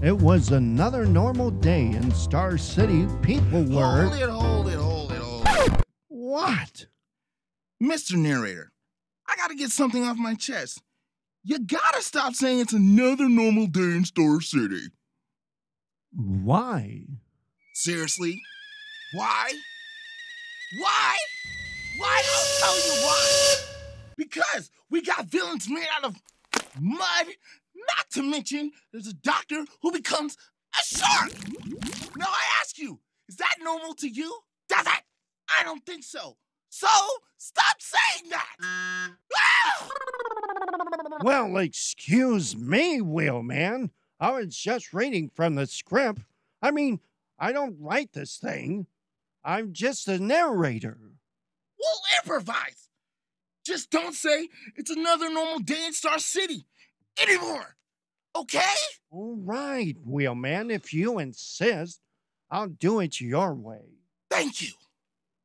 It was another normal day in Star City. People were... Hold it. What? Mr. Narrator, I gotta get something off my chest. You gotta stop saying it's another normal day in Star City. Why? Seriously? Why? Why? Why? I'll tell you why. Because we got villains made out of mud, not to mention there's a doctor who becomes a shark. Now I ask you, is that normal to you? Does it? I don't think so. So, stop saying that! Ah! Well, excuse me, Wheelman. I was just reading from the script. I mean, I don't write this thing. I'm just a narrator. We'll improvise. Just don't say it's another normal day in Star City anymore. Okay? All right, Wheelman, if you insist, I'll do it your way. Thank you.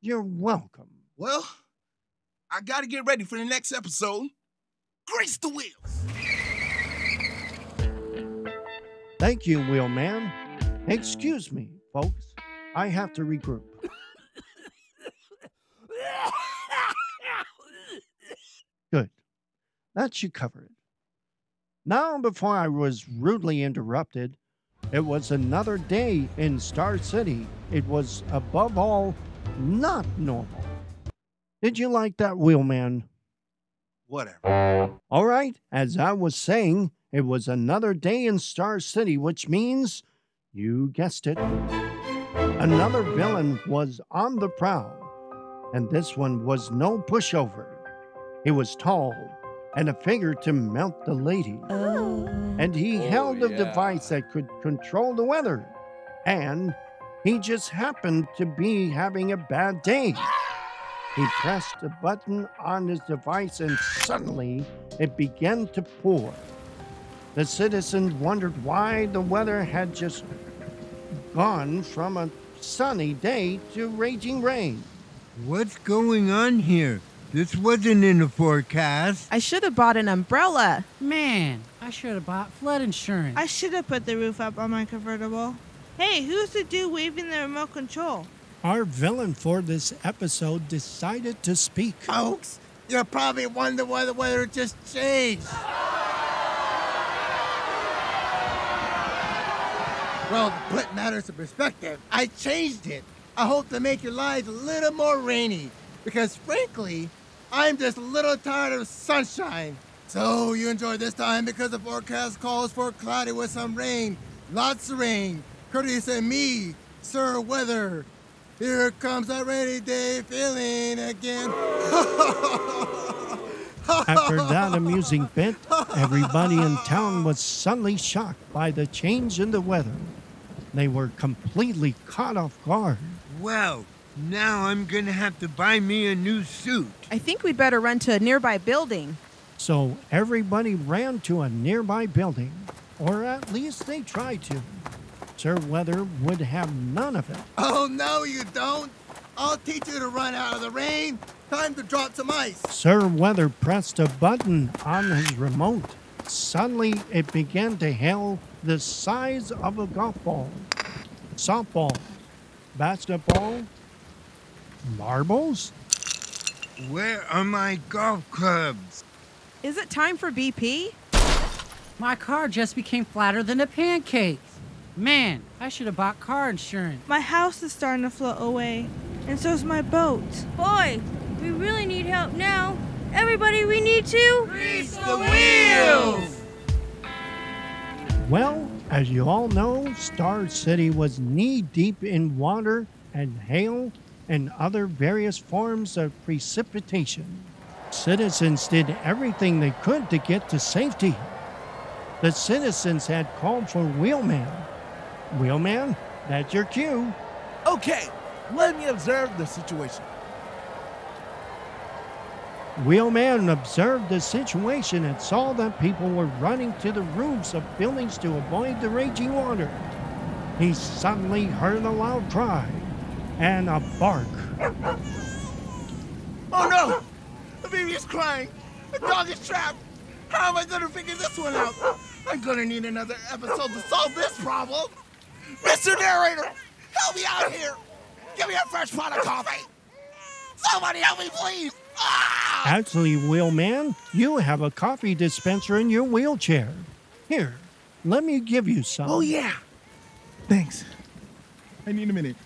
You're welcome. Well, I gotta get ready for the next episode. Grease the wheels. Thank you, Wheelman. Excuse me, folks. I have to regroup. Good. That should cover it. Now, before I was rudely interrupted, it was another day in Star City. It was, above all, not normal. Did you like that, Wheelman? Whatever. All right, as I was saying, it was another day in Star City, which means, you guessed it, another villain was on the prowl. And this one was no pushover. He was tall and a figure to melt the ladies. And he held a device that could control the weather. And he just happened to be having a bad day. He pressed a button on his device and suddenly it began to pour. The citizens wondered why the weather had just gone from a sunny day to raging rain. What's going on here? This wasn't in the forecast. I should have bought an umbrella. Man, I should have bought flood insurance. I should have put the roof up on my convertible. Hey, who's the dude waving the remote control? Our villain for this episode decided to speak. Folks, you're probably wondering why the weather just changed. Well, to put matters in perspective, I changed it. I hope to make your lives a little more rainy. Because frankly, I'm just a little tired of sunshine. So you enjoy this time because the forecast calls for cloudy with some rain. Lots of rain. Courtesy of me, Sir Weather. Here comes a rainy day feeling again. After that amusing bit, everybody in town was suddenly shocked by the change in the weather. They were completely caught off guard. Wow, now I'm gonna have to buy me a new suit. I think we'd better run to a nearby building. So everybody ran to a nearby building, or at least they tried to. Sir Weather would have none of it. Oh, no, you don't. I'll teach you to run out of the rain. Time to drop some ice. Sir Weather pressed a button on his remote. Suddenly, it began to hail the size of a golf ball, softball, basketball, marbles. Where are my golf clubs? Is it time for BP? My car just became flatter than a pancake. Man, I should have bought car insurance. My house is starting to float away, and so's my boat. Boy, we really need help now. Everybody, we need to... Grease the wheels! Well, as you all know, Star City was knee-deep in water and hail and other various forms of precipitation. Citizens did everything they could to get to safety. The citizens had called for Wheelman. Wheelman, that's your cue. Okay, let me observe the situation. Wheelman observed the situation and saw that people were running to the roofs of buildings to avoid the raging water. He suddenly heard a loud cry and a bark. Oh no! The baby is crying! The dog is trapped! How am I gonna figure this one out? I'm gonna need another episode to solve this problem. Mr. Narrator, help me out here. Give me a fresh pot of coffee. Somebody help me, please. Ah! Actually, Wheelman, you have a coffee dispenser in your wheelchair. Here, let me give you some. Oh, yeah. Thanks. I need a minute.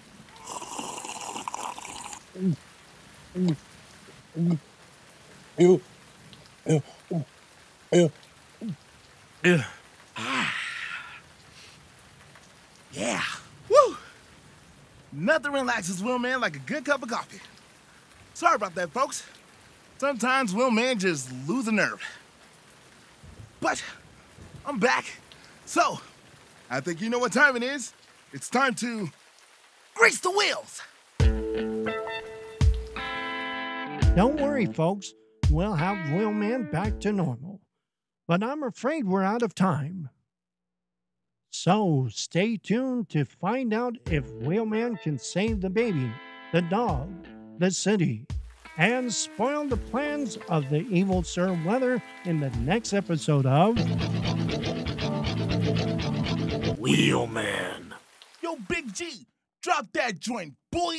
Yeah. Woo! Nothing relaxes Wheelman like a good cup of coffee. Sorry about that, folks. Sometimes Wheelman just lose a nerve. But I'm back. So, I think you know what time it is. It's time to grease the wheels. Don't worry, folks. We'll have Wheelman back to normal. But I'm afraid we're out of time. So stay tuned to find out if Wheelman can save the baby, the dog, the city, and spoil the plans of the evil Sir Weather in the next episode of Wheelman. Yo, Big G, drop that joint, boy.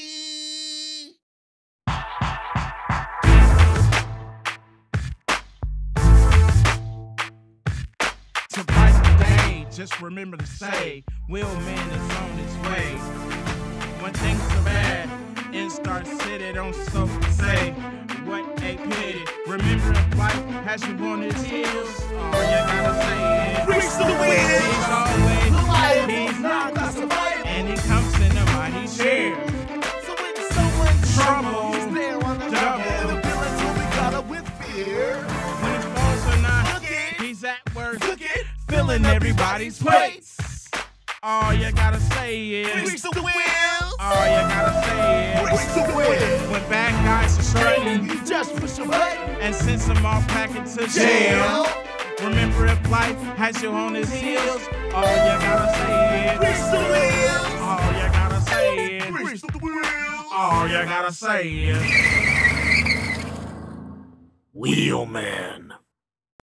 To brighten the day, just remember to say, Wheelman is on its way. When things are bad, in Star City, don't so say, what a pity. Remember if life has you on its heels, all you gotta say is, Grease the wheels. He's always, Life he's is not classified. and he comes in a mighty chair. So when someone's Trouble, he's there on the double. double. The villains will be caught up with fear. When his balls are not, Look it. he's at work, Look it. filling everybody's plates. All you gotta say is, Grease the wheels. all you gotta say is, Grease the wheels. when bad guys are strutting You just push a button. and send them all packing to jail. Remember if life has you on his heels, all you gotta say is, Grease the wheels. all you gotta say is, Grease the wheels. all you gotta say is, Wheelman.